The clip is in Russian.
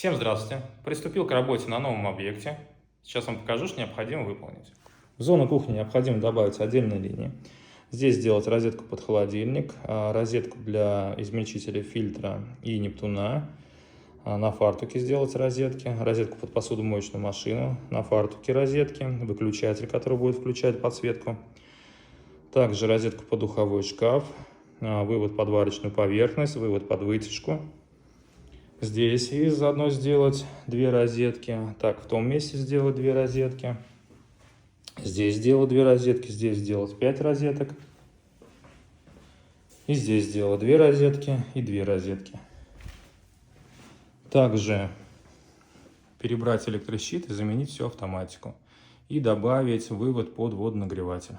Всем здравствуйте! Приступил к работе на новом объекте. Сейчас вам покажу, что необходимо выполнить. В зону кухни необходимо добавить отдельные линии. Здесь сделать розетку под холодильник, розетку для измельчителя фильтра и нептуна. На фартуке сделать розетки, розетку под посудомоечную машину, на фартуке розетки, выключатель, который будет включать подсветку. Также розетку под духовой шкаф, вывод под варочную поверхность, вывод под вытяжку. Здесь и заодно сделать две розетки. Так, в том месте сделать две розетки. Здесь сделать две розетки. Здесь сделать 5 розеток. И здесь сделать 2 розетки и 2 розетки. Также перебрать электрощит и заменить всю автоматику. И добавить вывод под водонагреватель.